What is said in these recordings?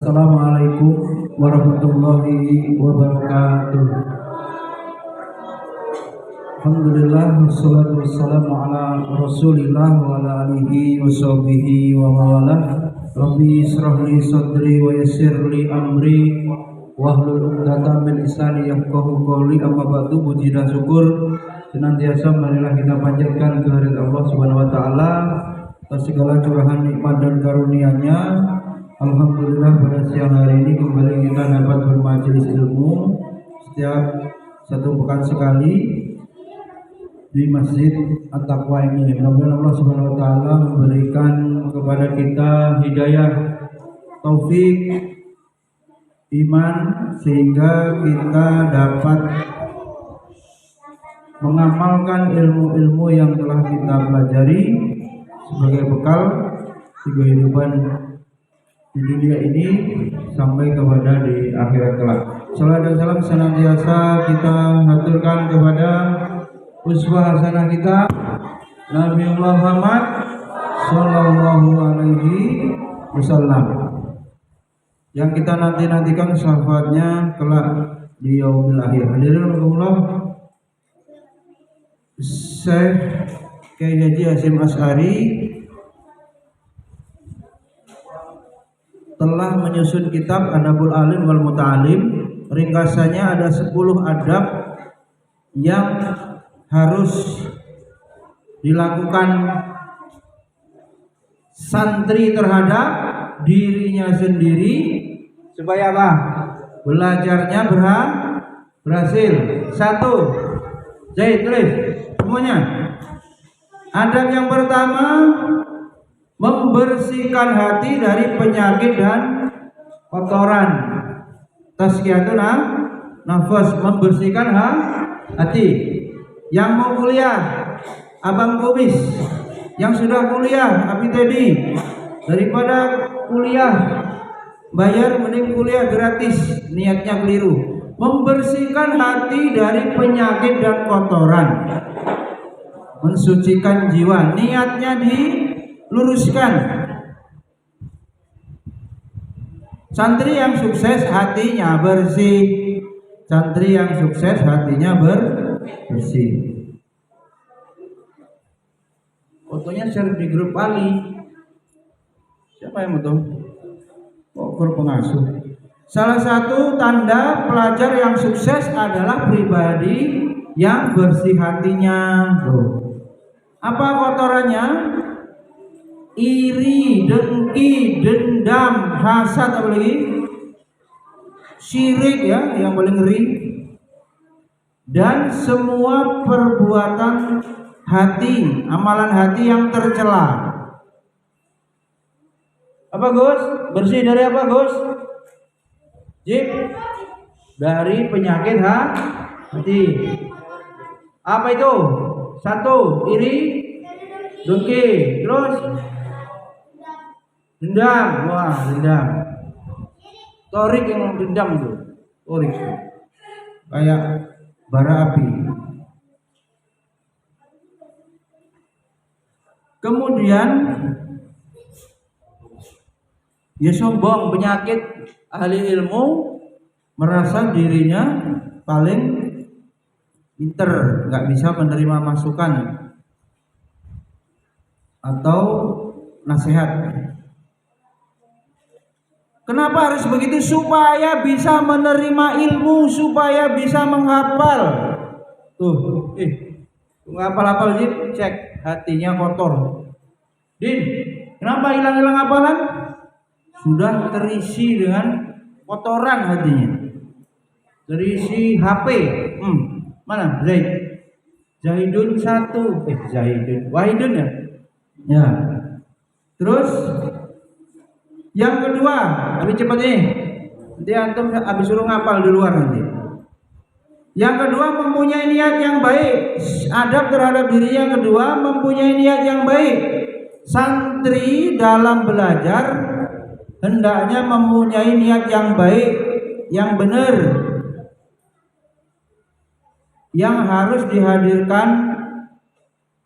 Assalamualaikum warahmatullahi wabarakatuh. Alhamdulillah wassalatu wassalamu ala Rasulillah wa ala alihi wa sahbihi wa mawalah. Rabbi israh li sadri wa yassir li amri wahlul 'uqdatam min lisani yafqahu qawli. Amma ba'du. Puji dan syukur senantiasa marilah kita panjatkan kehadirat Allah Subhanahu wa taala atas segala curahan nikmat dan karunia-Nya. Alhamdulillah pada siang hari ini kembali kita dapat bermajelis ilmu setiap satu pekan sekali di Masjid At-Taqwa ini. Mudah-mudahan Allah Subhanahu wa taala memberikan kepada kita hidayah, taufik, iman, sehingga kita dapat mengamalkan ilmu-ilmu yang telah kita pelajari sebagai bekal di kehidupan di dunia ini sampai kepada di akhirat kelak. Salam dan salam senantiasa kita haturkan kepada uswah hasanah kita Nabi Muhammad sallallahu alaihi wasallam, yang kita nantikan syafaatnya kelak di yaumil akhir. Hadirin Allah, Syekh Kyai Haji Hasyim Asy'ari telah menyusun kitab Adabul Alim wal Muta'alim. Ringkasannya ada 10 adab yang harus dilakukan santri terhadap dirinya sendiri supaya apa? Belajarnya berhasil. 1. Zaid, tulis semuanya. Adab yang pertama, membersihkan hati dari penyakit dan kotoran. Tazkiyatun nafas, membersihkan hati. Yang mau kuliah, abang kumis. Yang sudah kuliah, Abi Teddy, daripada kuliah bayar mending kuliah gratis. Niatnya keliru. Membersihkan hati dari penyakit dan kotoran, mensucikan jiwa. Niatnya diluruskan. Santri yang sukses hatinya bersih. Santri yang sukses hatinya bersih. Fotonya share di grup Ali. Siapa yang mau tahu? Oh, grup pengasuh. Salah satu tanda pelajar yang sukses adalah pribadi yang bersih hatinya. Apa kotorannya? Iri, dengki, dendam, hasad, apalagi syirik, ya, yang paling ngeri, dan semua perbuatan hati, amalan hati yang tercela. Apa Gus? Bersih dari apa Gus? Jip, dari penyakit hati. Apa itu? 1. Iri, dengki, terus dendam. Wah, dendam. Torik yang dendam itu. Torik. Kayak bara api. Kemudian ya sombong, penyakit ahli ilmu, merasa dirinya paling pinter, nggak bisa menerima masukan atau nasihat. Kenapa harus begitu? Supaya bisa menerima ilmu, supaya bisa menghafal. Tuh, menghafal-hafal Din, cek hatinya kotor. Din, kenapa hilang-hilang hafalan? Sudah terisi dengan kotoran hatinya. Terisi HP. Mana? Zaid. Zaidun 1. Zaidun. Wahidun ya? Ya. Terus yang kedua, lebih cepat nih. Nanti antum habis suruh ngapal di luar nanti. Yang kedua, mempunyai niat yang baik. Adab terhadap diri yang kedua, mempunyai niat yang baik. Santri dalam belajar hendaknya mempunyai niat yang baik, yang benar, yang harus dihadirkan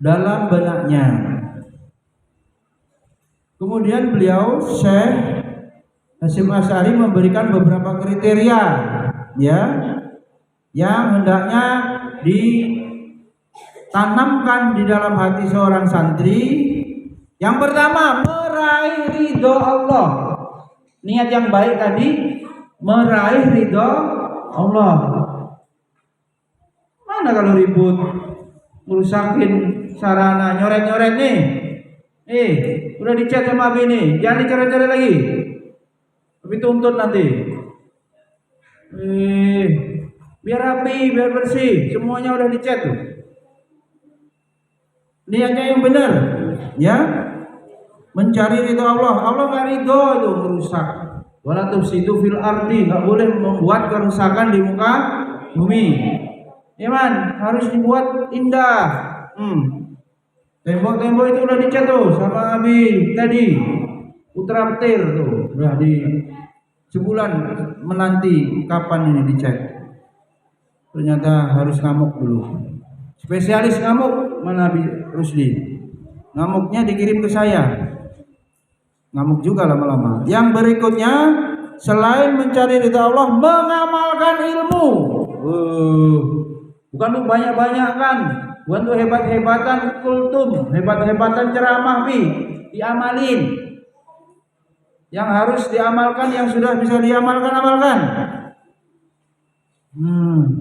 dalam benaknya. Kemudian beliau Syekh Hasyim Asy'ari memberikan beberapa kriteria ya yang hendaknya ditanamkan di dalam hati seorang santri. Yang pertama, meraih ridho Allah. Niat yang baik tadi meraih ridho Allah. Mana kalau ribut, merusakin sarana, nyoret-nyoret nih. Udah dicat sama bini, jangan dicoret-coret lagi. Tapi tuntut nanti. Biar rapi, biar bersih, semuanya udah dicat tuh. Niatnya yang benar, ya. Mencari ridho Allah. Allah nggak ridho itu merusak. Wala tufsidu fil ardi, nggak boleh membuat kerusakan di muka bumi. Ya man, harus dibuat indah. Tembok-tembok itu udah dicat tuh sama Abi tadi. Putra petir tuh, udah di sebulan menanti kapan ini dicat. Ternyata harus ngamuk dulu. Spesialis ngamuk mana Abi Rusdi? Ngamuknya dikirim ke saya. Ngamuk juga lama-lama. Yang berikutnya, selain mencari ridha Allah, mengamalkan ilmu. Bukan untuk banyak-banyakan, bukan untuk hebat-hebatan kultum, hebat-hebatan ceramah diamalin. Yang harus diamalkan, yang sudah bisa diamalkan, amalkan.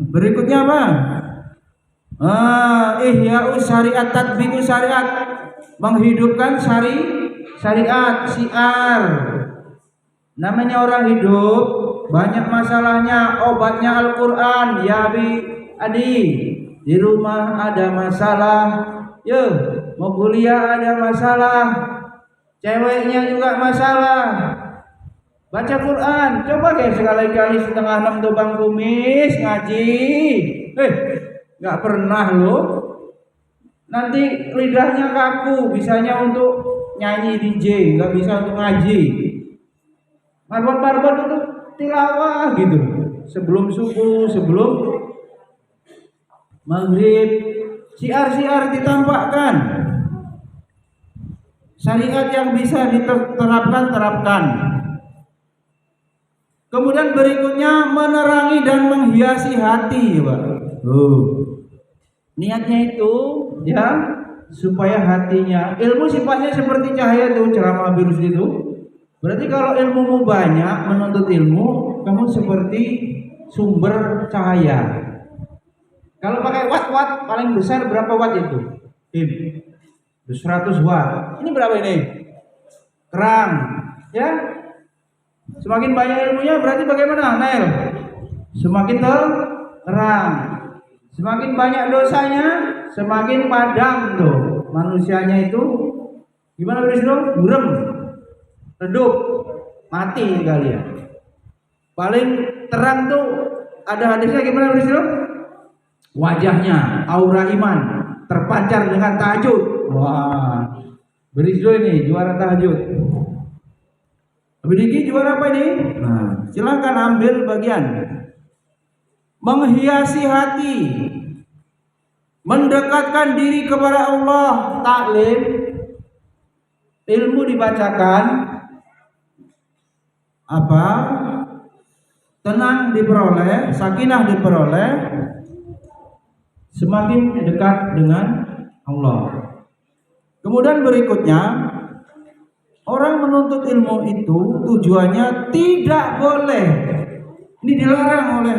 Berikutnya apa? Ihya'us syariat, tatbiqus syariat, menghidupkan syariat, syiar. Namanya orang hidup banyak masalahnya, obatnya Al-Qur'an. Ya Adi, di rumah ada masalah, mau kuliah ada masalah, ceweknya juga masalah. Baca Quran, coba kayak sekali-kali setengah 6 tuh Bang Kumis ngaji. Nggak pernah loh. Nanti lidahnya kaku, bisanya untuk nyanyi DJ, nggak bisa untuk ngaji. Marbat-marbat untuk tilawah gitu. Sebelum subuh, sebelum maghrib, syiar-syiar ditampakkan. Syariat yang bisa diterapkan, terapkan. Kemudian berikutnya menerangi dan menghiasi hati, Pak. Niatnya itu ya supaya hatinya, ilmu sifatnya seperti cahaya tuh, ceramah virus itu. Berarti kalau ilmumu banyak, menuntut ilmu, kamu seperti sumber cahaya. Kalau pakai watt paling besar berapa watt itu? 100 watt. Ini berapa ini? Terang, ya. Semakin banyak ilmunya berarti bagaimana, Nail? Semakin terang. Semakin banyak dosanya, semakin padam tuh manusianya itu. Gimana Bro? Burem, redup, mati kalian. Paling terang tuh ada hadisnya gimana Bro? Wajahnya aura iman terpancar dengan tahajud. Wah, Bro ini juara tahajud. Abidiki juara apa ini? Nah, silakan ambil bagian. Menghiasi hati, mendekatkan diri kepada Allah, taklim, ilmu dibacakan, tenang diperoleh, sakinah diperoleh, semakin dekat dengan Allah. Kemudian berikutnya, orang menuntut ilmu itu tujuannya tidak boleh, ini dilarang oleh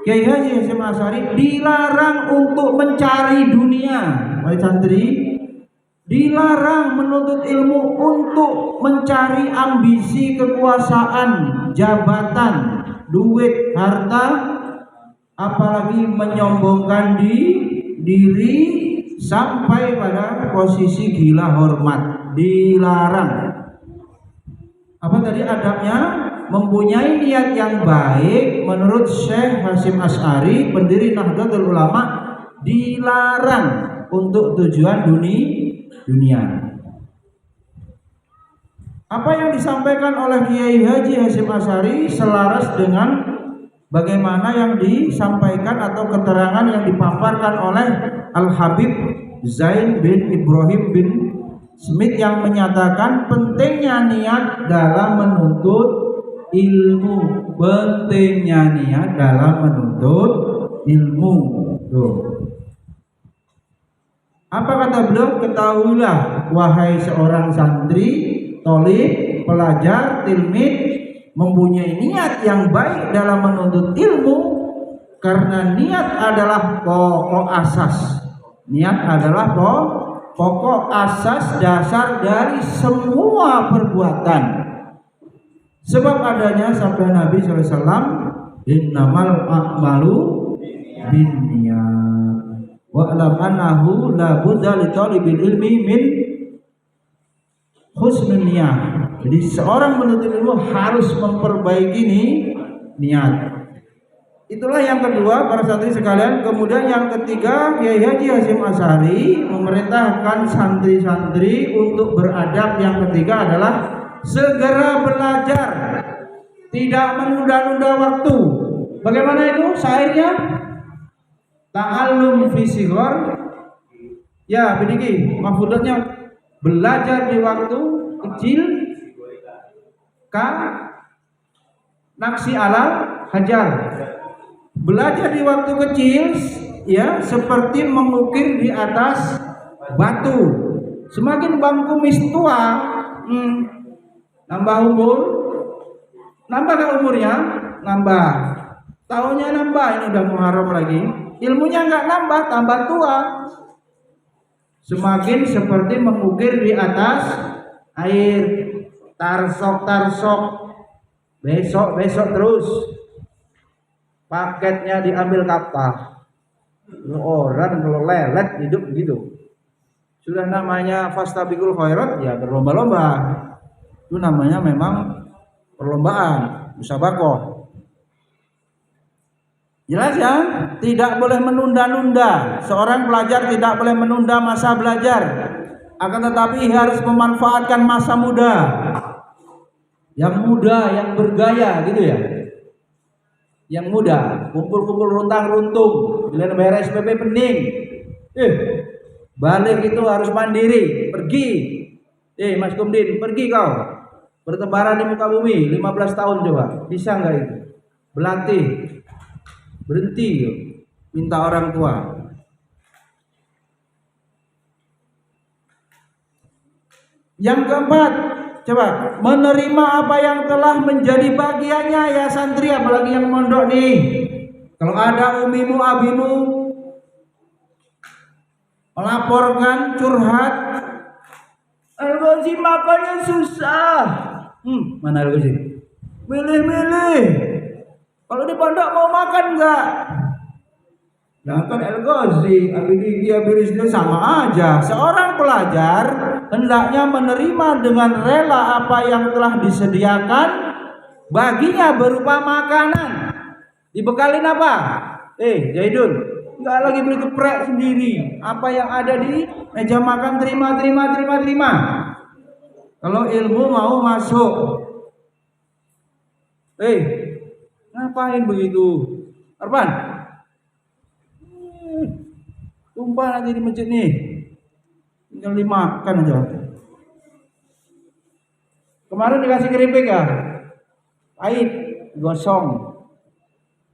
Kiai Haji Hasyim Asy'ari, dilarang untuk mencari dunia. Wahai santri, dilarang menuntut ilmu untuk mencari ambisi kekuasaan, jabatan, duit, harta, apalagi menyombongkan diri sampai pada posisi gila hormat. Dilarang. Apa tadi adabnya? Mempunyai niat yang baik menurut Syekh Hasyim Asy'ari, pendiri Nahdlatul Ulama, dilarang untuk tujuan dunia. Apa yang disampaikan oleh Kiai Haji Hasyim Asy'ari selaras dengan bagaimana yang disampaikan atau keterangan yang dipaparkan oleh Al-Habib Zain bin Ibrahim bin Smith yang menyatakan pentingnya niat dalam menuntut ilmu. Pentingnya niat dalam menuntut ilmu. Tuh. Apa kata beliau? Ketahuilah wahai seorang santri, thalib, pelajar, tilmid, mempunyai niat yang baik dalam menuntut ilmu, karena niat adalah pokok asas. Niat adalah pokok asas dasar dari semua perbuatan. Sebab adanya sabda Nabi SAW, innamal a'malu binniyat. Wa'lam annahu la budda li talibil ilmi min husnul niyah. Jadi seorang menuntut ilmu harus memperbaiki niat. Itulah yang kedua para santri sekalian. Kemudian yang ketiga, Kiai Haji Hasyim Asy'ari memerintahkan santri-santri untuk beradab. Yang ketiga adalah segera belajar, tidak menunda-nunda waktu. Bagaimana itu syairnya? Ta'allum fi sighar, ya begini mahfudatnya, belajar di waktu kecil ka naksi ala hajar. Belajar di waktu kecil ya seperti mengukir di atas batu. Semakin bangku tua, nambah umur, nambah ke umurnya, nambah tahunnya, nambah. Ini udah Muharram lagi, ilmunya nggak nambah, tambah tua. Semakin seperti mengukir di atas air, tarsok, besok terus. Paketnya diambil kapal. Orang kalau lelet hidup gitu. Sudah namanya fastabiqul khairat, ya berlomba-lomba. Itu namanya memang perlombaan, musabaqah. Jelas ya? Tidak boleh menunda-nunda. Seorang pelajar tidak boleh menunda masa belajar. Akan tetapi harus memanfaatkan masa muda. Yang muda, yang bergaya gitu ya. Yang muda, kumpul-kumpul runtang-runtung, bila bayar SPP pening. Balik itu harus mandiri, pergi. Mas Kumdin, pergi kau. Bertebaran di muka bumi 15 tahun coba. Bisa enggak itu? Berlatih. Berhenti yuk. Minta orang tua. Yang keempat, coba menerima apa yang telah menjadi bagiannya ya santri, apalagi yang mondok nih. Kalau ada umimu abimu melaporkan curhat, Al-Ghazi makannya susah. Mana Al-Ghazi? Milih-milih. Kalau di pondok mau makan enggak? Jangan El-Ghazi, Abidiyah Birisnya sama aja. Seorang pelajar hendaknya menerima dengan rela apa yang telah disediakan baginya berupa makanan. Dibekalin apa? Zaidun, enggak lagi beli geprek sendiri. Apa yang ada di meja makan terima. Kalau ilmu mau masuk, ngapain begitu? Arfan, tumpah nanti di masjid nih, tinggal dimakan aja. Kemarin dikasih keripik ya, pahit, gosong,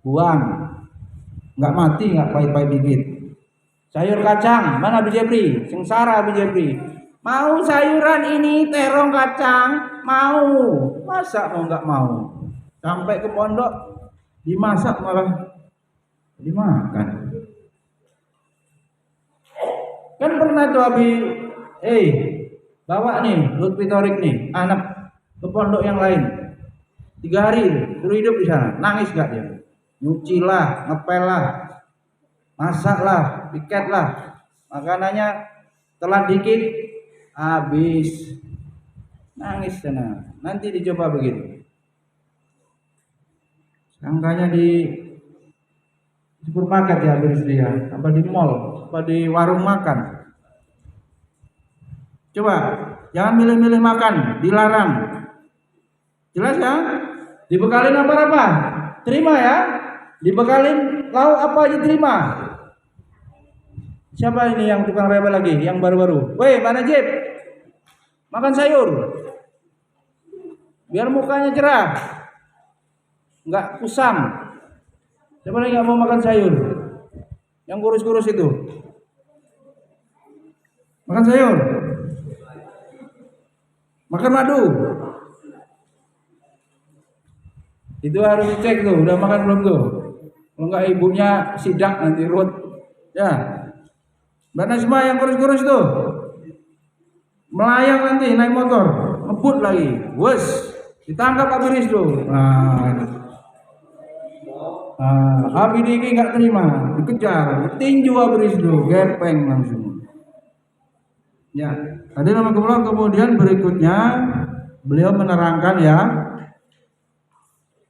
buang, nggak mati, nggak pahit-pahit dikit. Sayur kacang, mana Abi Jebri? Sengsara Abi Jebri. Mau sayuran ini terong kacang, mau, masa mau nggak mau? Sampai ke pondok dimasak malah dimakan. Kan pernah tuh Abi, bawa nih Lutfi Torik nih anak ke pondok yang lain 3 hari suruh hidup di sana, nangis gak dia? Nyuci lah, ngepel lah, masak lah, piket lah, makanannya telat dikit habis, nangis sana. Nanti dicoba begitu, sangkanya di supermarket ya habis dia, apa di mall, apa di warung makan. Coba jangan milih-milih makan, dilarang. Jelas ya? Dibekalin apa-apa? Terima ya. Dibekalin lauk apa aja terima. Siapa ini yang tukang rebel lagi, yang baru-baru? Weh, mana Jeb? Makan sayur. Biar mukanya cerah. nggak kusam. Siapa lagi nggak mau makan sayur? Yang kurus-kurus itu, makan sayur, makan madu. Itu harus dicek tuh, udah makan belum tuh? Kalau nggak ibunya sidak nanti ruwet. Ya, Mbak Nasma yang kurus-kurus tuh, melayang nanti naik motor, ngebut lagi, wes, ditangkap Pak Biris tuh. Habis ini nggak terima, dikejar, tinju Biris tuh, gepeng langsung. Ya, tadi nama kemudian berikutnya beliau menerangkan ya,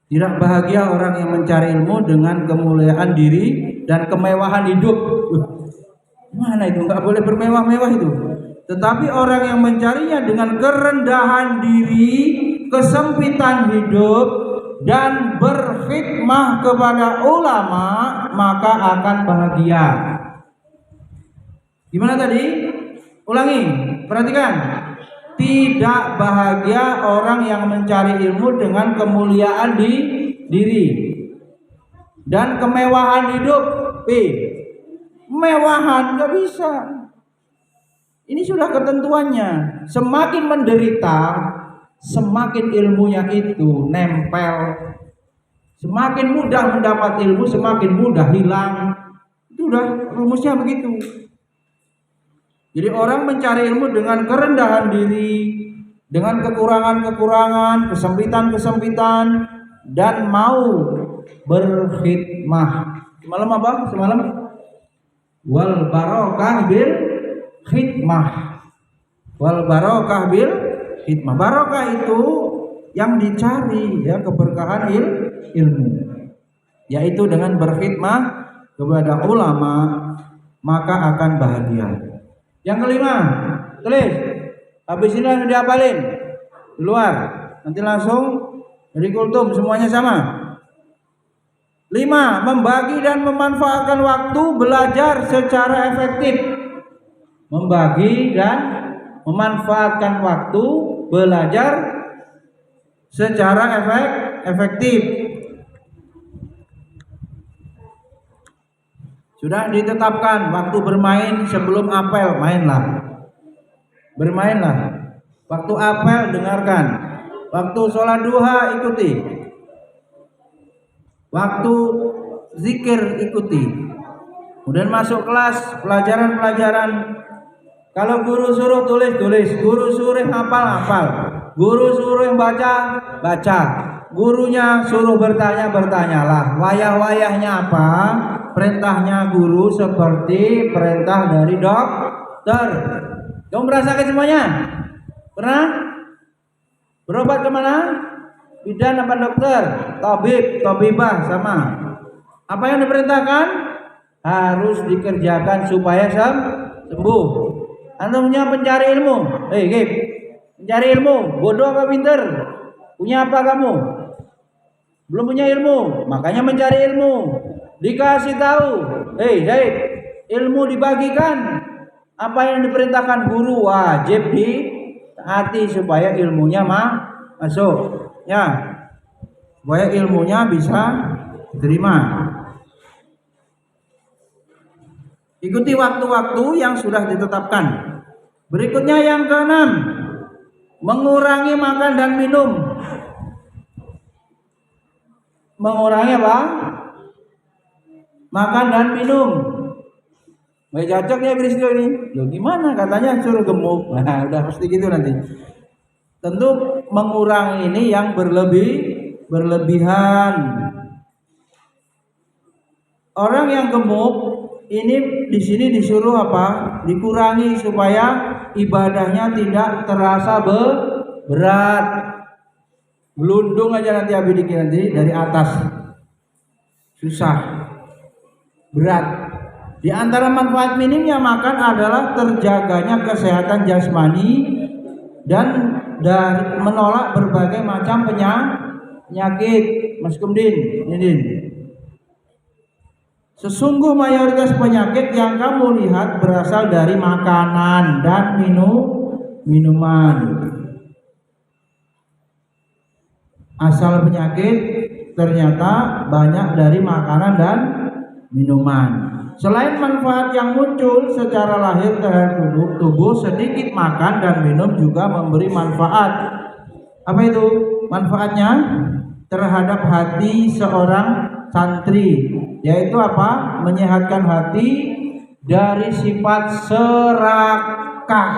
tidak bahagia orang yang mencari ilmu dengan kemuliaan diri dan kemewahan hidup. Mana itu? Nggak boleh bermewah-mewah itu. Tetapi orang yang mencarinya dengan kerendahan diri, kesempitan hidup, dan berkhidmah kepada ulama, maka akan bahagia. Gimana tadi? Ulangi, perhatikan. Tidak bahagia orang yang mencari ilmu dengan kemuliaan di diri dan kemewahan hidup. Mewahan nggak bisa. Ini sudah ketentuannya. Semakin menderita, semakin ilmunya itu nempel. Semakin mudah mendapat ilmu, semakin mudah hilang. Itu udah rumusnya begitu. Jadi orang mencari ilmu dengan kerendahan diri, dengan kekurangan-kekurangan, kesempitan-kesempitan, dan mau berkhidmah. Semalam apa? Semalam wal barokah bil khidmah. Wal barokah bil khidmah. Barokah itu yang dicari ya, keberkahan ilmu. Yaitu dengan berkhidmah kepada ulama, maka akan bahagia. Yang kelima, tulis. Habis ini langsung dihafalin. Di luar. Nanti langsung dari kultum semuanya sama. 5. Membagi dan memanfaatkan waktu belajar secara efektif. Membagi dan memanfaatkan waktu belajar secara efektif. Sudah ditetapkan waktu bermain sebelum apel, mainlah. Bermainlah. Waktu apel dengarkan. Waktu sholat duha ikuti. Waktu zikir ikuti. Kemudian masuk kelas pelajaran-pelajaran. Kalau guru suruh tulis, guru suruh hafal. Guru suruh baca. Gurunya suruh bertanyalah. Wayah-wayahnya apa? Perintahnya guru seperti perintah dari dokter. Kamu merasakan semuanya? Pernah? Berobat kemana? Bidan apa dokter? Tabibah sama. Apa yang diperintahkan? Harus dikerjakan supaya sembuh. Antumnya pencari ilmu. Pencari ilmu. Bodoh apa pinter? Punya apa kamu? Belum punya ilmu, makanya mencari ilmu. Dikasih tahu, ilmu dibagikan. Apa yang diperintahkan guru wajib ditaati supaya ilmunya masuk. Ya, supaya ilmunya bisa diterima. Ikuti waktu-waktu yang sudah ditetapkan. Berikutnya yang keenam, mengurangi makan dan minum. Mengurangi apa? Makan dan minum. Baik cocok ya Biris ini. Loh gimana katanya suruh gemuk. Nah, udah pasti gitu nanti. Tentu mengurangi ini yang berlebihan. Orang yang gemuk ini di sini disuruh apa? Dikurangi supaya ibadahnya tidak terasa berat. Gelundung aja nanti abidiki nanti dari atas. Susah. Berat. Di antara manfaat minimnya makan adalah terjaganya kesehatan jasmani dan dari menolak berbagai macam penyakit. Mas Kumdin, Nidin. Sesungguh mayoritas penyakit yang kamu lihat berasal dari makanan dan minuman. Asal penyakit ternyata banyak dari makanan dan minuman. Selain manfaat yang muncul secara lahir terhadap tubuh, sedikit makan dan minum juga memberi manfaat. Apa itu manfaatnya? Terhadap hati seorang santri, yaitu apa? Menyehatkan hati dari sifat serakah.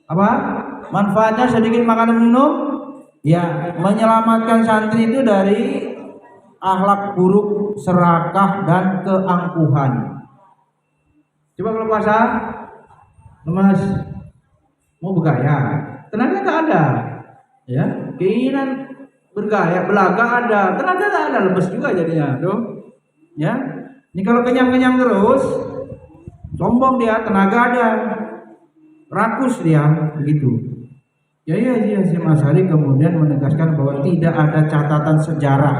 Apa manfaatnya sedikit makan dan minum? Ya, menyelamatkan santri itu dari akhlak buruk, serakah dan keangkuhan. Coba kalau puasa lemas, mau bergaya, tenaga tak ada, ya, keinginan bergaya, belaga ada, tenaga tak ada, lemes juga jadinya, tuh, ya. Ini kalau kenyang-kenyang terus, sombong dia, tenaga ada, rakus dia, begitu. Ya, si Mas Hari kemudian menegaskan bahwa tidak ada catatan sejarah,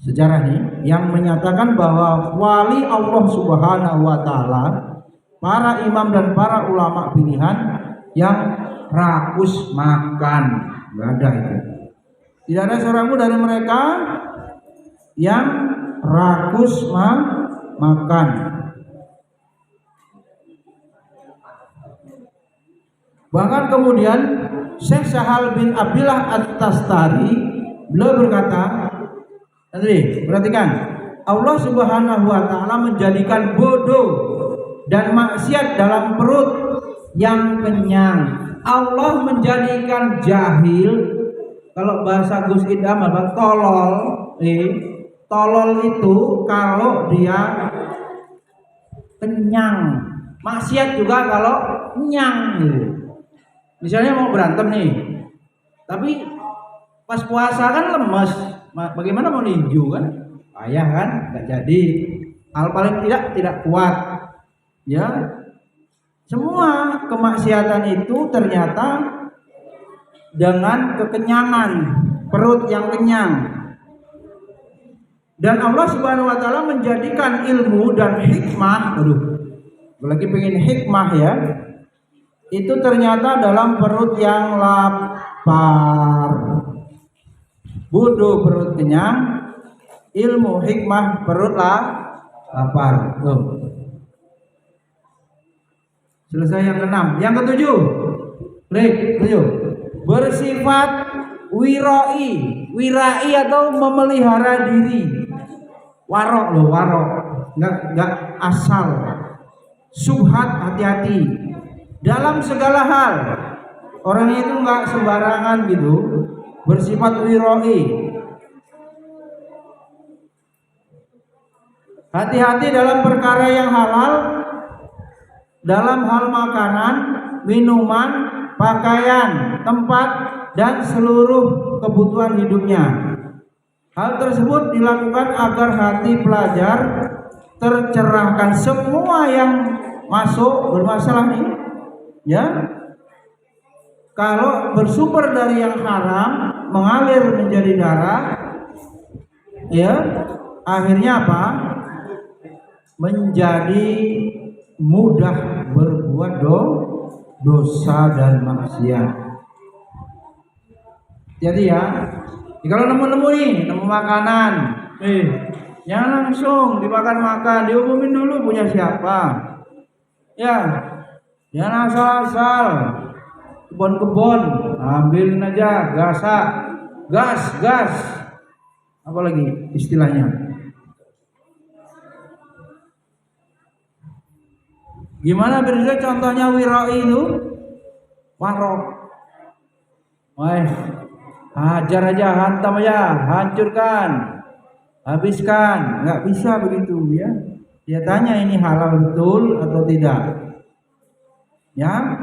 sejarah nih, yang menyatakan bahwa wali Allah Subhanahu Wa Taala, para imam dan para ulama pilihan yang rakus makan, nggak ada itu. Tidak ada seorang pun dari mereka yang rakus makan. Bahkan kemudian Syekh Sahal bin Abdillah At-Tastari beliau berkata, Andri, perhatikan, Allah Subhanahu Wa Taala menjadikan bodoh dan maksiat dalam perut yang kenyang. Allah menjadikan jahil, kalau bahasa Gus Idam apa, tolol. Tolol itu kalau dia kenyang. Maksiat juga kalau kenyang. Misalnya mau berantem nih, tapi pas puasa kan lemes, bagaimana mau ninju kan? Payah kan? Nggak jadi. Paling tidak kuat. Ya, semua kemaksiatan itu ternyata dengan kekenyangan, perut yang kenyang. Dan Allah Subhanahu Wa Taala menjadikan ilmu dan hikmah, lagi pengen hikmah ya, itu ternyata dalam perut yang lapar. Bodoh perut kenyang, ilmu hikmah perut lapar. Selesai yang keenam. Yang ketujuh, bersifat wirai atau memelihara diri. Warok, nggak asal. Subhat, hati-hati dalam segala hal. Orang itu nggak sembarangan gitu. Bersifat wirai. Hati-hati dalam perkara yang halal, dalam hal makanan, minuman, pakaian, tempat, dan seluruh kebutuhan hidupnya. Hal tersebut dilakukan agar hati pelajar tercerahkan. Semua yang masuk bermasalah nih, ya, kalau bersumber dari yang haram, mengalir menjadi darah, ya, akhirnya apa? Menjadi mudah berbuat dosa dan maksiat. Jadi ya, kalau nemu makanan, jangan langsung dimakan, diumumin dulu punya siapa. Ya, jangan asal-asal kebon-kebon, ambilin aja, gas, apalagi istilahnya. Gimana beda contohnya wirai itu? Warok. Hajar aja, hantam aja, hancurkan, habiskan. Nggak bisa begitu ya. Dia tanya ini halal betul atau tidak. Ya,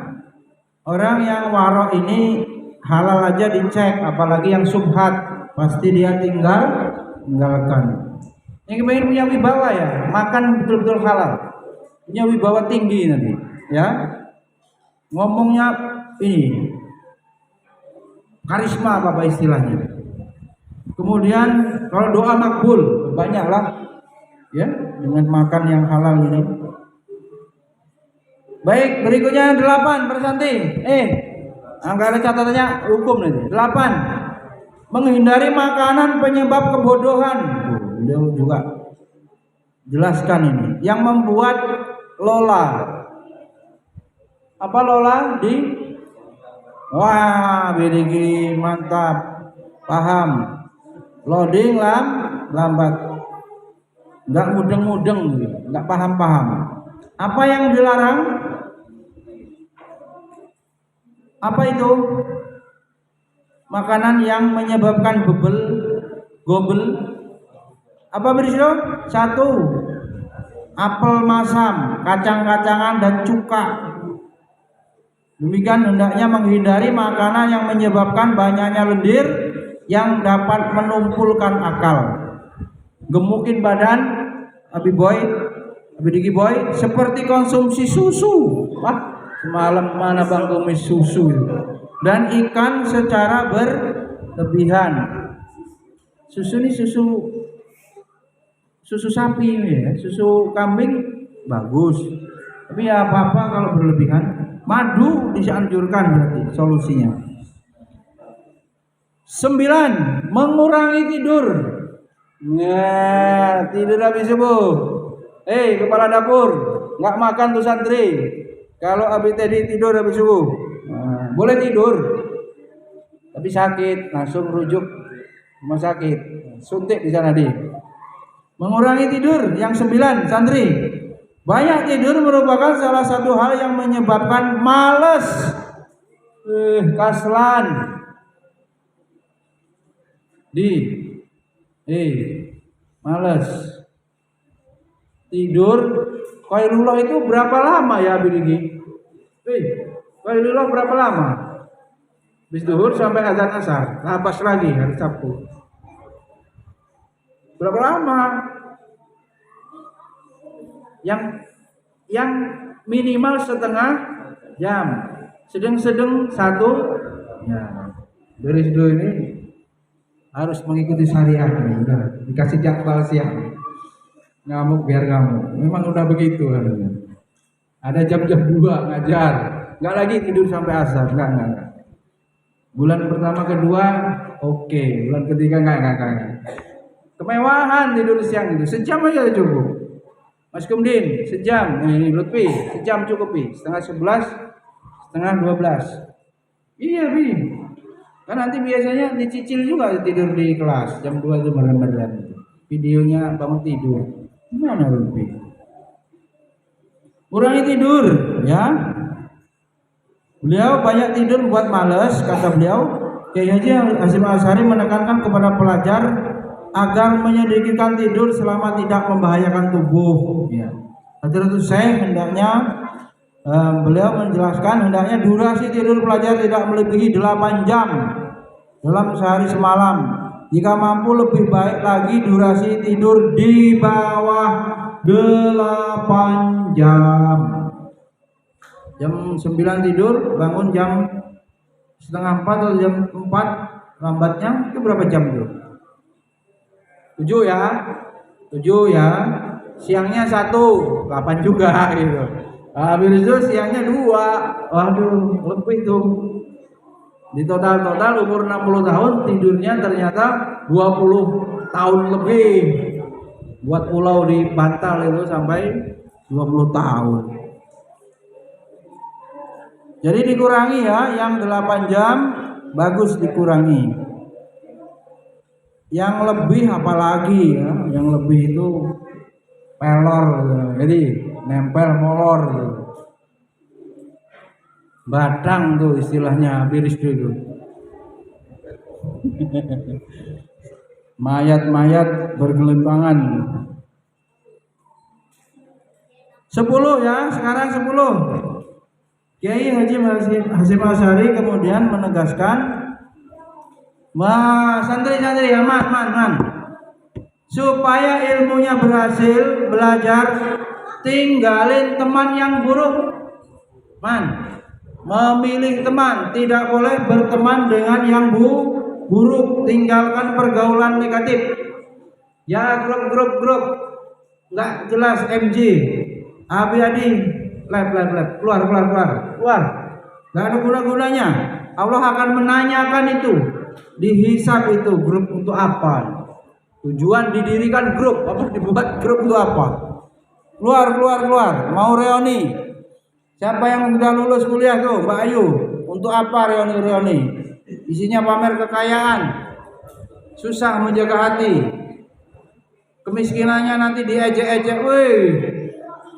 orang yang warok ini halal aja dicek, apalagi yang subhat, pasti dia tinggalkan. Yang pengen punya wibawa ya, makan betul-betul halal, punya wibawa tinggi nanti. Ya, ngomongnya ini karisma apa istilahnya. Kemudian kalau doa makbul banyaklah ya dengan makan yang halal ini. Baik, berikutnya 8 Persanti. Angka ada catatannya hukum nanti. 8. menghindari makanan penyebab kebodohan. Beliau juga jelaskan ini. Yang membuat lola. Apa lola di? Wah, bidiki mantap. Paham. Loading lambat. Enggak mudeng-mudeng, enggak paham-paham. Apa yang dilarang? Apa itu? Makanan yang menyebabkan bebel, gobel. Apa berisiko? 1. Apel masam, kacang-kacangan dan cuka. Demikian hendaknya menghindari makanan yang menyebabkan banyaknya lendir yang dapat menumpulkan akal, gemukin badan, Abi Diki boy, seperti konsumsi susu. Wah, semalam mana bang kumis susu itu? Dan ikan secara berlebihan. Susu ini susu sapi ini ya, susu kambing bagus. Tapi ya apa-apa kalau berlebihan. Madu dianjurkan berarti solusinya. 9. Mengurangi tidur. Nah, tidur habis subuh. Kepala dapur, nggak makan tuh santri. Kalau Abi tadi tidur habis subuh, boleh tidur. Tapi sakit, langsung rujuk rumah sakit. Suntik di sana di. Mengurangi tidur. Yang 9, santri. Banyak tidur merupakan salah satu hal yang menyebabkan malas, kaslan. Malas. Tidur. Qailullah itu berapa lama ya Abidiki? Qailullah berapa lama? Bis duhur sampai azan asar. Labas lagi hari Sabtu. Berapa lama? Yang minimal setengah jam, sedang 1 ya. Dari situ ini harus mengikuti syariah. Udah dikasih jadwal siang, ngamuk biar ngamuk. Memang udah begitu harusnya. Ada jam-jam 2 ngajar, nggak lagi tidur sampai asar, enggak. Bulan pertama kedua oke, bulan ketiga enggak. Kemewahan tidur siang itu sejam aja cukup. Mas Kumdin, sejam. Ini Lutfi, sejam cukup, Bi. Setengah 11, setengah 12. Iya, Bi. Kan nanti biasanya dicicil juga tidur di kelas. Jam 2 itu merem-merem. Videonya bangun tidur. Gimana, Lutfi? Kurangi tidur, ya. Beliau banyak tidur buat males, kata beliau. Kiai Haji Hasyim Asy'ari menekankan kepada pelajar agar menyedikitkan tidur selama tidak membahayakan tubuh. Ya. Hadratul Syekh hendaknya beliau menjelaskan hendaknya durasi tidur pelajar tidak melebihi 8 jam dalam sehari semalam. Jika mampu lebih baik lagi durasi tidur di bawah 8 jam. Jam 9 tidur, bangun jam setengah 4 atau jam 4 lambatnya, itu berapa jam tuh? 7 ya. Siangnya 1, 8 juga gitu. Habis itu siangnya 2. Waduh, lebih tuh. Di total umur 60 tahun tidurnya ternyata 20 tahun lebih. Buat pulau di Bantal itu sampai 20 tahun. Jadi dikurangi ya, yang 8 jam bagus dikurangi. Yang lebih apalagi ya, yang lebih itu pelor, jadi nempel molor, batang tuh istilahnya biris itu. Mayat-mayat bergelimpangan. 10 ya, sekarang 10. Kiai Haji Hasyim Asy'ari kemudian menegaskan, santri-santri ya man, supaya ilmunya berhasil belajar, tinggalin teman yang buruk. Memilih teman, tidak boleh berteman dengan yang buruk. Tinggalkan pergaulan negatif. Ya grup nggak jelas, MJ, Abi-adi, live, keluar. Nggak ada guna-gunanya. Allah akan menanyakan itu. Dihisab itu grup untuk apa? Tujuan didirikan grup, apa dibuat grup untuk apa? Keluar. Mau reuni. Siapa yang sudah lulus kuliah tuh, Mbak Ayu? Untuk apa reuni? Isinya pamer kekayaan. Susah menjaga hati. Kemiskinannya nanti diejek-ejek,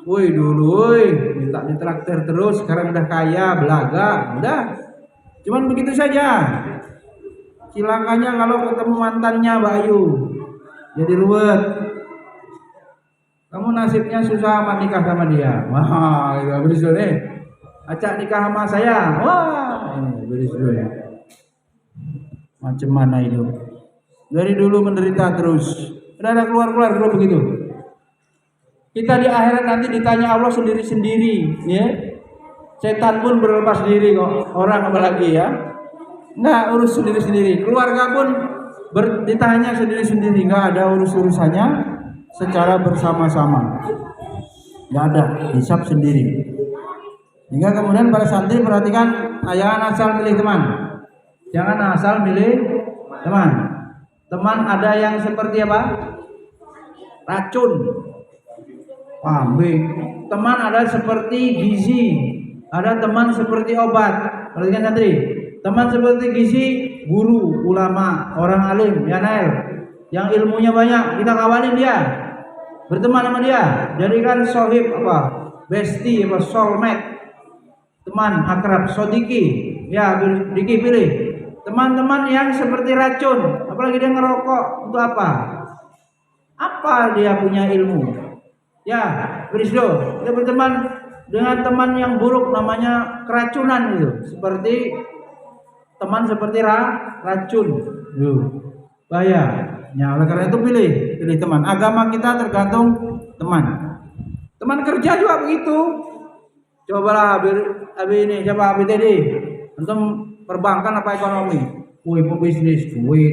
woi dulu, minta ditraktir terus, sekarang udah kaya, belaga, udah. Cuman begitu saja. Cilakanya kalau ketemu mantannya Mbak Ayu, jadi ruwet. Kamu nasibnya susah amat nikah sama dia. Wah, beris dulu nih. Acak nikah sama saya. Wah, ini beris dulu ya. Macam mana itu? Dari dulu menderita terus. Udah ada keluar kalau begitu. Kita di akhirat nanti ditanya Allah sendiri-sendiri, ya. Setan pun berlepas diri kok. Orang apalagi ya. Nggak urus sendiri-sendiri. Keluarga pun ditanya sendiri-sendiri. Nggak ada urus-urusannya secara bersama-sama. Nggak ada. Hisab sendiri. Hingga kemudian para santri perhatikan, jangan asal milih teman. Jangan asal milih teman. Teman ada yang seperti apa? Racun. Pambing. Teman ada seperti gizi. Ada teman seperti obat. Perhatikan santri. Teman seperti gizi, guru, ulama, orang alim, Yanael, yang ilmunya banyak, kita kawalin dia, berteman sama dia, jadikan sohib apa, bestie apa, soulmate, teman akrab, sodiki, ya, Diki pilih. Teman-teman yang seperti racun, apalagi dia ngerokok, untuk apa? Apa dia punya ilmu? Ya, berisdo, kita berteman dengan teman yang buruk, namanya keracunan itu, seperti teman seperti racun, bahaya. Ya, oleh karena itu pilih teman. Agama kita tergantung teman. Teman kerja juga begitu. Cobalah ini siapa Abi tadi? Antum perbankan apa ekonomi? Pebisnis, duit.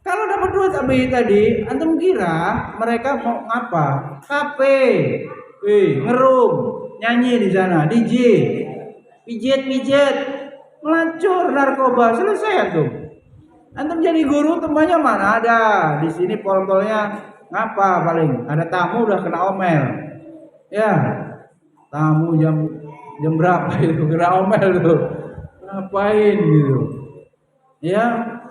Kalau dapat duit Abi tadi, antum kira mereka mau ngapa? Kafe, ngerum, nyanyi di sana, DJ, pijet. Melacur narkoba, selesai tuh. Antum jadi guru, temannya mana ada? Di sini pol-polnya ngapa paling? Ada tamu udah kena omel. Ya, tamu jam berapa itu kena omel tuh? Ngapain gitu? Ya,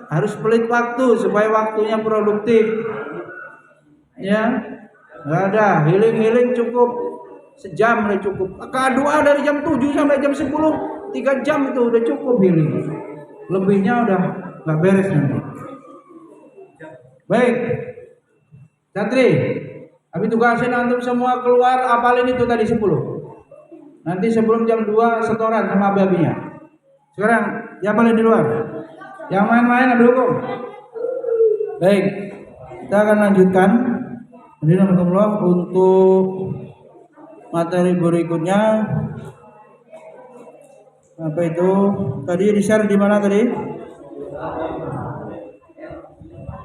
harus pelit waktu supaya waktunya produktif. Ya, nggak ada healing cukup sejam udah cukup. Doa dari jam 7 sampai jam 10. 3 jam itu udah cukup healing. Lebihnya udah nggak beres nanti. Baik, santri, habis tugasin antum semua keluar apalin itu tadi 10. Nanti sebelum jam 2 setoran sama babinya. Sekarang yang paling di luar, yang main-main ada hukum. Baik, kita akan lanjutkan. Jadi alhamdulillah untuk materi berikutnya. Apa itu? Tadi di-share di mana tadi?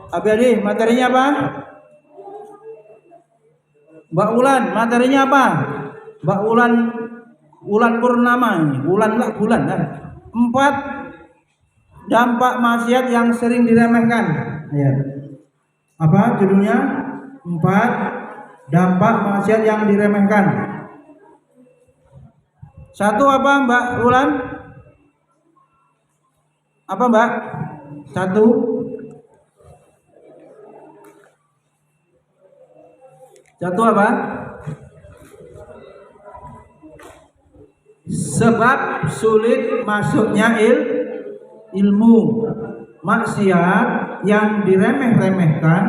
Abi, materinya apa? Mbak Ulan, materinya apa? Mbak Ulan Purnama ini. Bulan. 4 dampak maksiat yang sering diremehkan. Ya. Apa judulnya? 4 dampak maksiat yang diremehkan. 1 apa Mbak Ulan? Apa Mbak? 1 apa? Sebab sulit masuknya ilmu. Maksiat yang diremeh-remehkan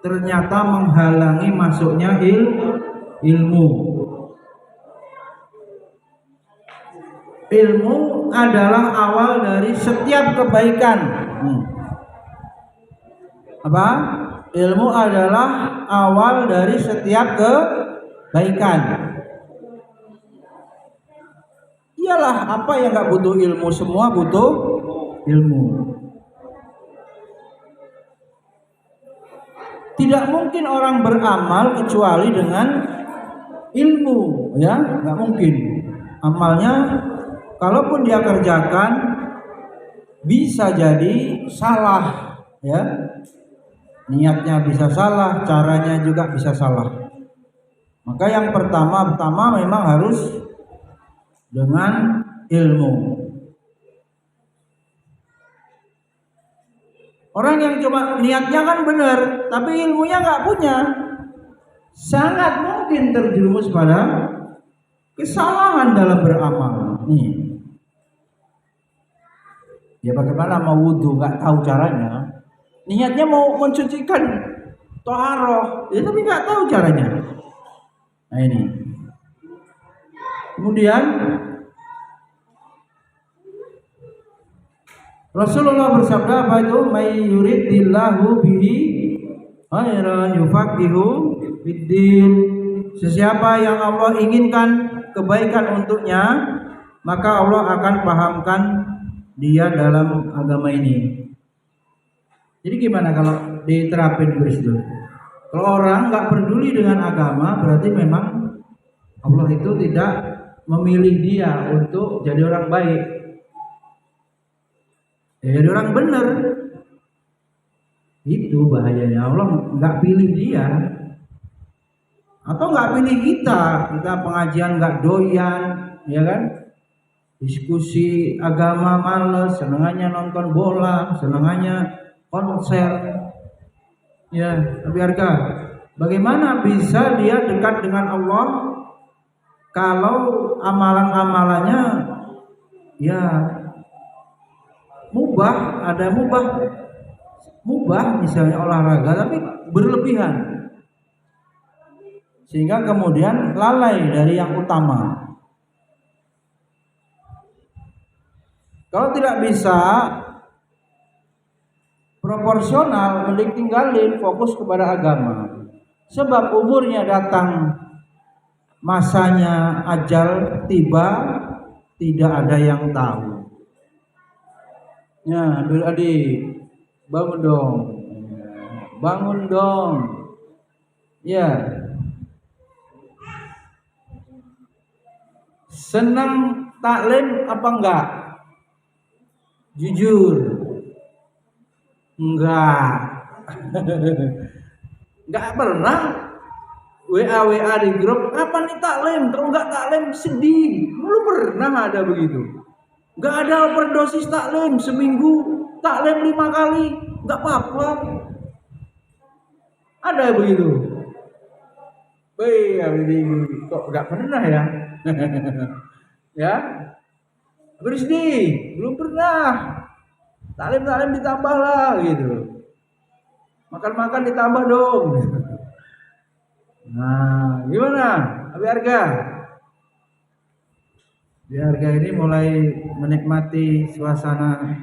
ternyata menghalangi masuknya ilmu. Ilmu adalah awal dari setiap kebaikan. Apa? Ilmu adalah awal dari setiap kebaikan. Iyalah, apa yang nggak butuh ilmu? Semua butuh ilmu. Tidak mungkin orang beramal kecuali dengan ilmu, ya, nggak mungkin. Amalnya kalaupun dia kerjakan bisa jadi salah, ya. Niatnya bisa salah, caranya juga bisa salah. Maka yang pertama memang harus dengan ilmu. Orang yang cuma niatnya kan benar, tapi ilmunya nggak punya, sangat mungkin terjerumus pada kesalahan dalam beramal. Nih, ya bagaimana mau wudhu nggak tahu caranya? Niatnya mau mencucikan toharoh, ya tapi nggak tahu caranya. Nah ini. Kemudian Rasulullah bersabda apa itu? May yuridillahu bihi khairan yufaqihu fiddin. Sesiapa yang Allah inginkan kebaikan untuknya, maka Allah akan pahamkan dia dalam agama ini. Jadi gimana kalau diterapin Kristo? Kalau orang nggak peduli dengan agama, berarti memang Allah itu tidak memilih dia untuk jadi orang baik, jadi orang benar. Itu bahayanya, Allah nggak pilih dia, atau nggak pilih kita pengajian nggak doyan, ya kan? Diskusi agama males, senangannya nonton bola, senangannya konser, ya. Tapi harga, bagaimana bisa dia dekat dengan Allah kalau amalan-amalannya ya mubah, ada mubah misalnya olahraga tapi berlebihan, sehingga kemudian lalai dari yang utama. Kalau tidak bisa proporsional, mending tinggalin, fokus kepada agama. Sebab umurnya datang, masanya ajal tiba, tidak ada yang tahu. Ya, adik, bangun dong. Bangun dong. Ya. Senang taklim apa enggak? Jujur. Enggak. Enggak pernah WA di grup, kapan nih taklim? Kalau enggak taklim sedih. Lu pernah ada begitu? Enggak ada overdosis taklim, seminggu taklim 5 kali, enggak apa-apa. Ada begitu? Kok enggak pernah ya? Ya? Bersedih, belum pernah. Taklim ditambah lah gitu. Makan ditambah dong. Nah, gimana? Abi harga. Di harga ini mulai menikmati suasana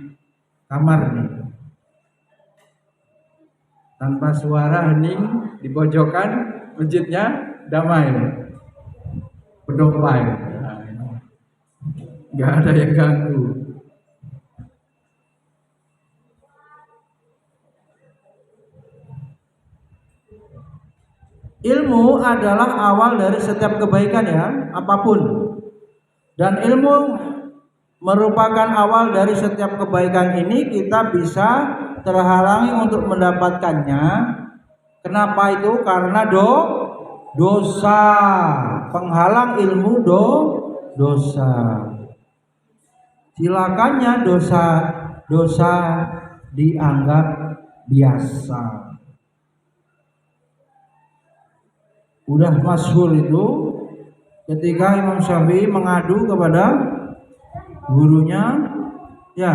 kamar nih. Tanpa suara hening di pojokan masjidnya damai. Berdompai. Nggak ada yang ganggu. Ilmu adalah awal dari setiap kebaikan, ya, apapun. Dan ilmu merupakan awal dari setiap kebaikan ini. Kita bisa terhalangi untuk mendapatkannya. Kenapa itu? Karena dosa. Penghalang ilmu dosa. Silakannya dosa dianggap biasa. Udah masyhur itu ketika Imam Syafi'i mengadu kepada gurunya, ya.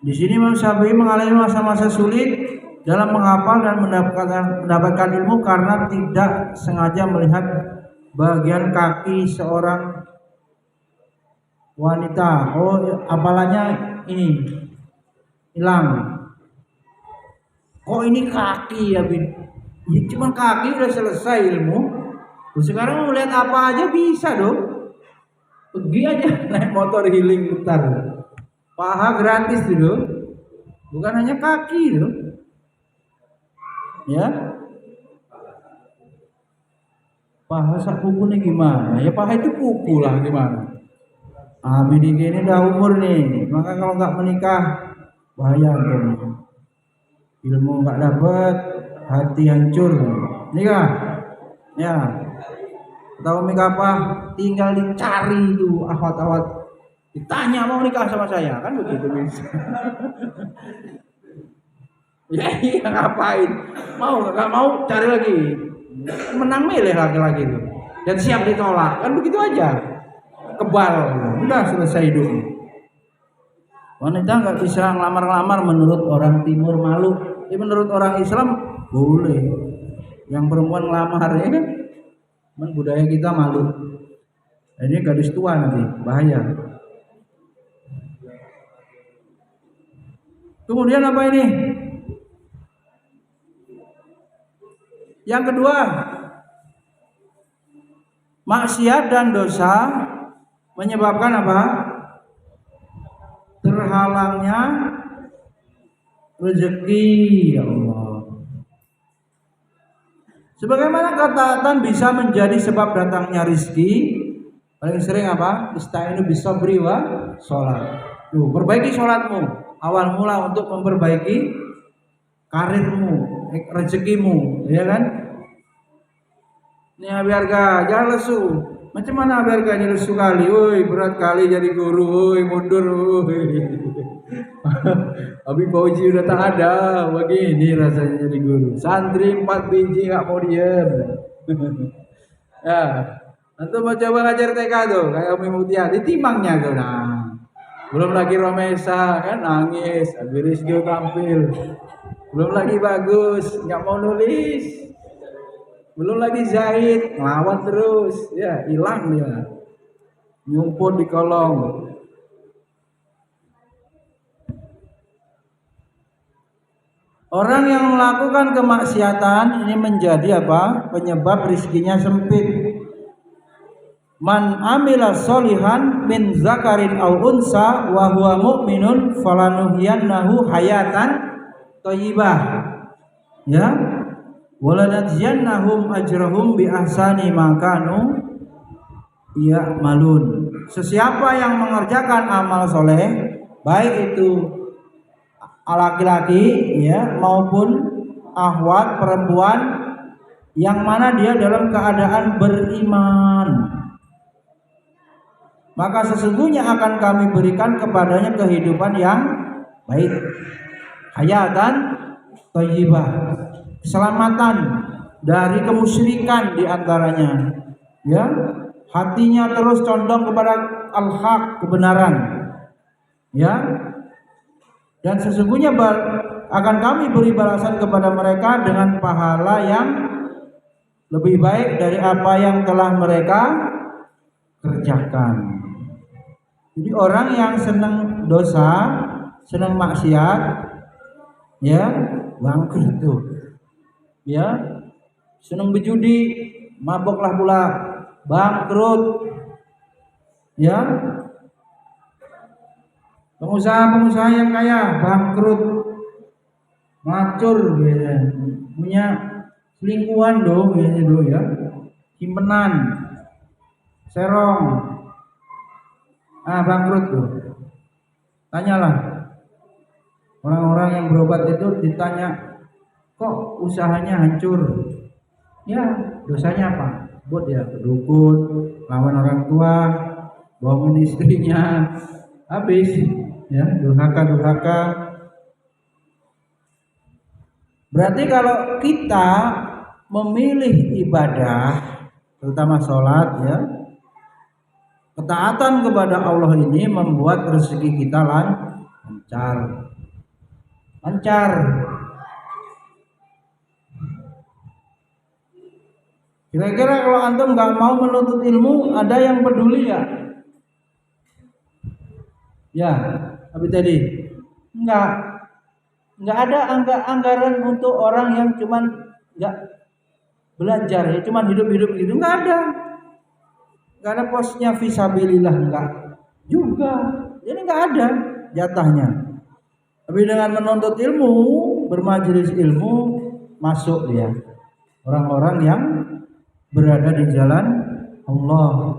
Di sini Imam Syafi'i mengalami masa-masa sulit dalam menghafal dan mendapatkan ilmu karena tidak sengaja melihat bagian kaki seorang wanita. Oh, hafalannya ini hilang. Oh, ini kaki ya, Bin. Ya, cuma kaki udah selesai ilmu. Sekarang mau lihat apa aja bisa dong. Pergi aja naik motor healing putar. Paha gratis dulu. Bukan hanya kaki loh. Ya. Paha sak kukunya gimana? Ya paha itu kuku lah gimana? Bidik ini udah umur nih, maka kalau nggak menikah bahaya tuh. Ilmu nggak dapet, hati hancur. Nikah, ya. Tahu nikah apa? Tinggal dicari itu ahwat-ahwat. Ditanya mau nikah sama saya, kan begitu bisa. Ya iya ngapain? Mau nggak mau cari lagi. Menang milih laki-laki itu. Dan siap ditolak, kan begitu aja. Kebal, udah selesai hidup. Wanita nggak bisa ngelamar-ngelamar menurut orang timur malu. Menurut orang Islam boleh. Yang perempuan ngelamar ya kan? Budaya kita malu. Ini gadis tua nanti bahaya. Kemudian apa ini? Yang kedua, maksiat dan dosa menyebabkan apa? Terhalangnya rezeki, ya Allah. Sebagaimana ketaatan bisa menjadi sebab datangnya rizki, paling sering apa? Istainu bisabri wa sholat. Tuh, perbaiki sholatmu, awal mula untuk memperbaiki karirmu, rezekimu, ya kan? Ini biarga jangan lesu. Macam mana biarga ini lesu kali? Woi, berat kali jadi guru, woi mundur, woi. Abi Fauji udah tak ada, begini rasanya jadi guru. Santri 4 biji nggak mau diem. Ya, antum mau coba ngajar TK tuh, kayak Umi Mutia, ditimangnya tuh, nah. Belum lagi Romesa kan nangis, habis dia tampil. Belum lagi bagus, nggak mau nulis. Belum lagi Zaid, ngelawan terus, ya hilang dia, nyumput di kolong. Orang yang melakukan kemaksiatan ini menjadi apa? Penyebab rizkinya sempit. Man amila solihan min zakarin au unsa wa huwa mu'minun falanuhyiyannahu hayatan thayyibah. Ya. Walanajziyannahum ajrahum bi ahsani ma kanu ya'malun. Sesiapa yang mengerjakan amal soleh, baik itu laki-laki ya maupun ahwat perempuan, yang mana dia dalam keadaan beriman, maka sesungguhnya akan kami berikan kepadanya kehidupan yang baik, hayatan thayyibah, keselamatan dari kemusyrikan diantaranya, ya, hatinya terus condong kepada al-haq, kebenaran, ya, dan sesungguhnya akan kami beri balasan kepada mereka dengan pahala yang lebih baik dari apa yang telah mereka kerjakan. Jadi orang yang senang dosa, senang maksiat, ya bangkrut tuh. Ya, senang berjudi, maboklah pula, bangkrut. Ya, pengusaha-pengusaha yang kaya bangkrut, ngacur, ya. Punya selingkuhan dong, biasanya dong ya, simpenan, serong, bangkrut tuh. Tanyalah orang-orang yang berobat itu, ditanya, kok usahanya hancur? Ya, dosanya apa? Buat ya kedukun, lawan orang tua, bohongin istrinya, habis ya, durhaka. Berarti kalau kita memilih ibadah, terutama sholat, ya, ketaatan kepada Allah ini membuat rezeki kita lancar. Kira-kira kalau antum nggak mau menuntut ilmu, ada yang peduli ya? Ya, tapi tadi nggak ada anggaran untuk orang yang cuman nggak belajar, ya cuman hidup gitu, nggak ada posnya fisabilillah, nggak juga, jadi nggak ada jatahnya. Tapi dengan menuntut ilmu, bermajelis ilmu, masuk dia orang-orang yang berada di jalan Allah.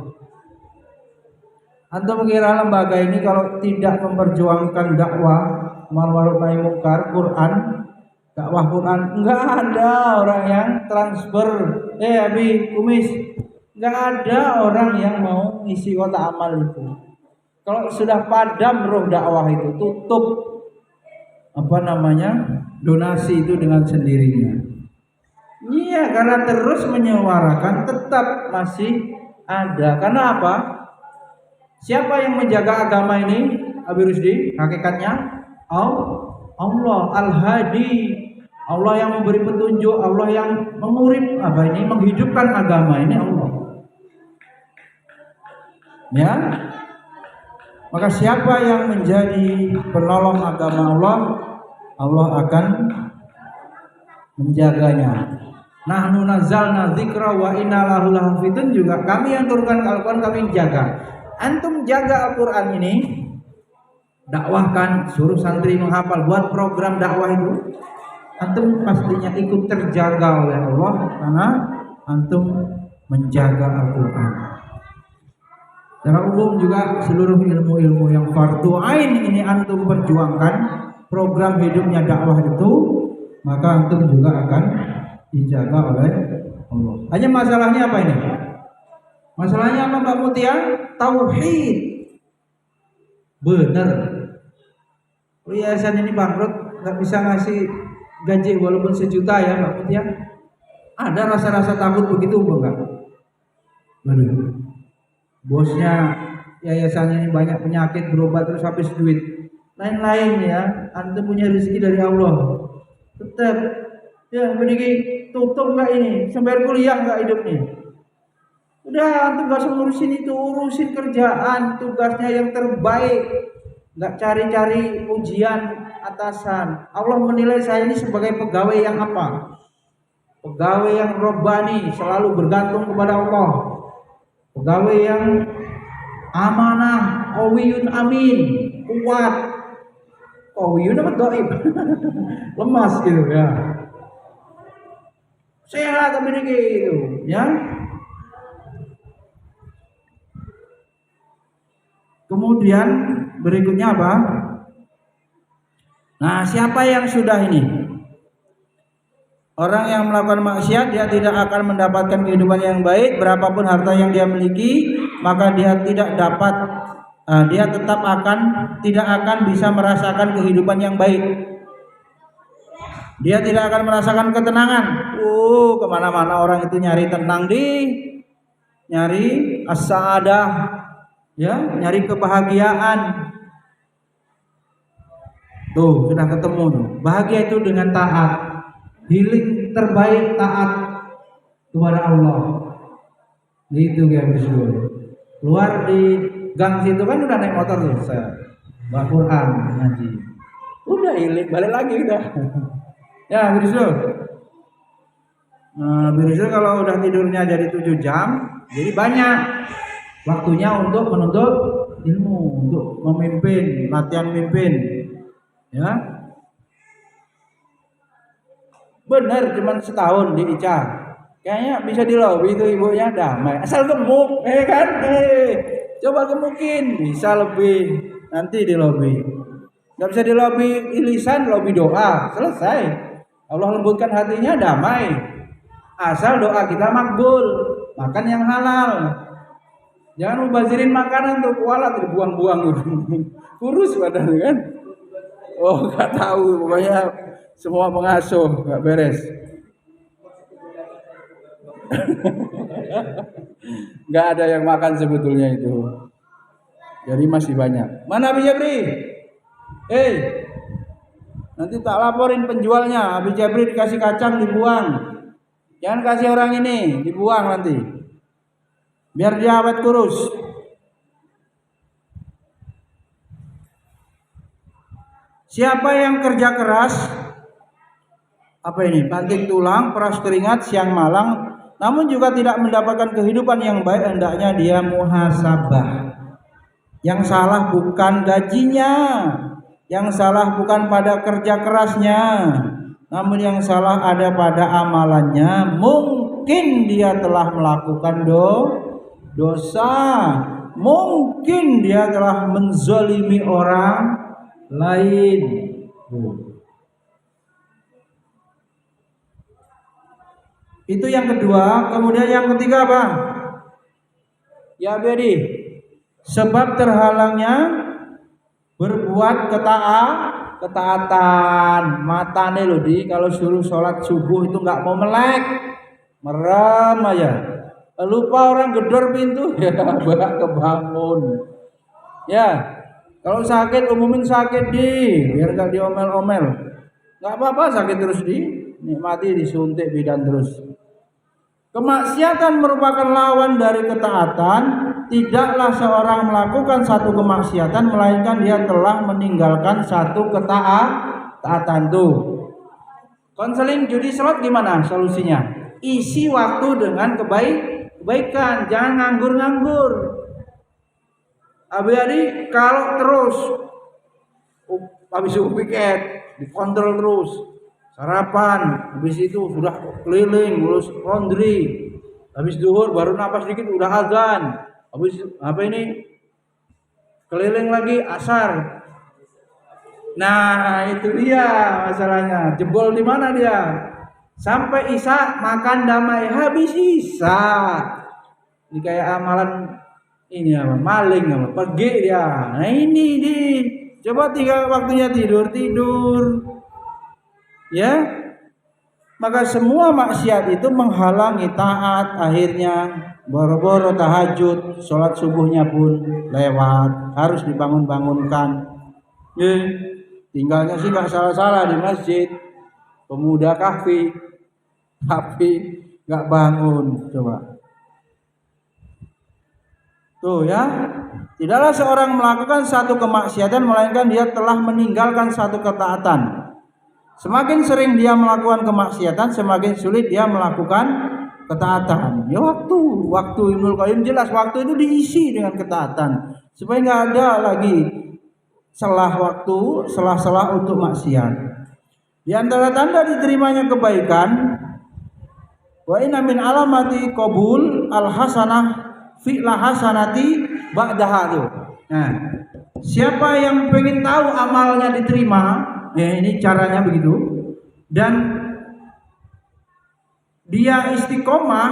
Antum mengira lembaga ini kalau tidak memperjuangkan dakwah ma'ruf nahi munkar, Quran, dakwah Quran, enggak ada orang yang transfer. Abi Kumis, enggak ada orang yang mau ngisi kotak amal itu. Kalau sudah padam roh dakwah itu, tutup donasi itu dengan sendirinya. Iya, karena terus menyuarakan tetap masih ada. Karena apa? Siapa yang menjaga agama ini, Abi Rusdi? Hakikatnya Allah Al-Hadi. Allah yang memberi petunjuk, Allah yang menghidupkan agama ini Allah. Ya. Maka siapa yang menjadi penolong agama Allah, Allah akan menjaganya. Nahnu nazzalna dzikra wa inna lahu lahafidun, juga kami yang turunkan Al-Qur'an, kami jaga. Antum jaga Al-Qur'an ini, dakwahkan, suruh santri menghafal, buat program dakwah itu. Antum pastinya ikut terjaga oleh Allah karena antum menjaga Al-Qur'an. Secara umum juga seluruh ilmu-ilmu yang fardu ain ini antum perjuangkan, program hidupnya dakwah itu, maka antum juga akan dijaga oleh Allah. Hanya masalahnya apa ini? Masalahnya apa Mbak Mutia? Tauhid. Bener. Yayasan ini bangkrut, nggak bisa ngasih gaji walaupun 1 juta ya Mbak Mutia. Ada rasa-rasa takut begitu enggak? Bener. Bosnya yayasan ini banyak penyakit, berobat terus habis duit. Lain-lain ya, antum punya rezeki dari Allah. Tetap ya begini, tutup enggak ini? Sampai kuliah enggak hidup nih? Udah antum gak usah ngurusin itu, urusin kerjaan, tugasnya yang terbaik. Enggak cari-cari ujian atasan. Allah menilai saya ini sebagai pegawai yang apa? Pegawai yang robbani, selalu bergantung kepada Allah. Pegawai yang amanah, qawiyun amin, kuat. Qawiyun apa dhaif? Lemas gitu ya. Sehat tapi gitu, ya. Kemudian berikutnya apa? Nah, siapa yang sudah ini? Orang yang melakukan maksiat, dia tidak akan mendapatkan kehidupan yang baik, berapapun harta yang dia miliki, maka dia tidak akan bisa merasakan kehidupan yang baik. Dia tidak akan merasakan ketenangan. Kemana-mana orang itu nyari tenang nyari as-sa'adah, ya, nyari kebahagiaan. Tuh, sudah ketemu tuh. Bahagia itu dengan taat. Healing terbaik taat kepada Allah. Gitu ya Bismillah. Keluar di gang situ kan udah naik motor tuh, bawa Quran ngaji. Udah healing, balik lagi udah. Ya Bismillah. Nah, Bismillah kalau udah tidurnya jadi 7 jam, jadi banyak waktunya untuk menuntut ilmu, untuk memimpin, latihan mimpin. Ya. Bener, cuman setahun di ICA. Kayaknya bisa di lobby itu ibunya damai. Asal gemuk, kan? Coba gemukin, bisa lebih. Nanti di lobby. Gak bisa di lobby ilisan, lobby doa. Selesai. Allah lembutkan hatinya, damai. Asal doa kita makbul. Makan yang halal. Jangan mubazirin makanan tuh, kualat dibuang-buang. Kurus badan kan? Oh, gak tahu, pokoknya semua pengasuh nggak beres. Nggak ada yang makan sebetulnya itu. Jadi masih banyak. Mana Abi Jabri? Nanti tak laporin penjualnya. Abi Jabri dikasih kacang dibuang. Jangan kasih orang ini, dibuang nanti. Biar dia awet kurus. Siapa yang kerja keras, banting tulang, peras keringat siang malam, namun juga tidak mendapatkan kehidupan yang baik, hendaknya dia muhasabah. Yang salah bukan gajinya, yang salah bukan pada kerja kerasnya, namun yang salah ada pada amalannya. Mungkin dia telah melakukan dosa, mungkin dia telah menzalimi orang lain. Itu yang kedua. Kemudian yang ketiga apa? Ya Bedi, sebab terhalangnya berbuat ketaatan. Matane loh di kalau suruh sholat subuh itu nggak mau melek, merem aja. Lupa orang gedor pintu ya bak kebangun. Ya, kalau sakit umumin sakit biar nggak diomel-omel. Nggak apa-apa sakit terus nikmati disuntik bidan terus. Kemaksiatan merupakan lawan dari ketaatan. Tidaklah seorang melakukan satu kemaksiatan melainkan dia telah meninggalkan satu ketaatan tuh. Konseling judi slot gimana solusinya? Isi waktu dengan kebaikan, jangan nganggur-nganggur. Abi-abi kalau terus habis piket dikontrol terus. Sarapan, habis itu sudah keliling, ngurus laundry. Habis duhur baru napas dikit udah azan. Habis apa ini? Keliling lagi asar. Nah, itu dia masalahnya. Jebol di mana dia? Sampai isya makan damai habis isya. Ini kayak amalan ini apa? Maling apa? Pergi dia. Nah, ini coba tinggal waktunya tidur. Ya, maka semua maksiat itu menghalangi taat. Akhirnya boro-boro tahajud, sholat subuhnya pun lewat, harus dibangun-bangunkan. Tinggalnya sih nggak salah-salah di masjid, pemuda kahfi, tapi nggak bangun. Coba tuh ya, tidaklah seorang melakukan satu kemaksiatan melainkan dia telah meninggalkan satu ketaatan. Semakin sering dia melakukan kemaksiatan, semakin sulit dia melakukan ketaatan. Ya waktu Ibnu Qayyim jelas waktu itu diisi dengan ketaatan supaya nggak ada lagi selah untuk maksiat. Di antara tanda diterimanya kebaikan, wa inna min alamati qabul al hasanah fi'la hasanati ba'daha. Nah, siapa yang pengen tahu amalnya diterima, ya ini caranya begitu, dan dia istiqomah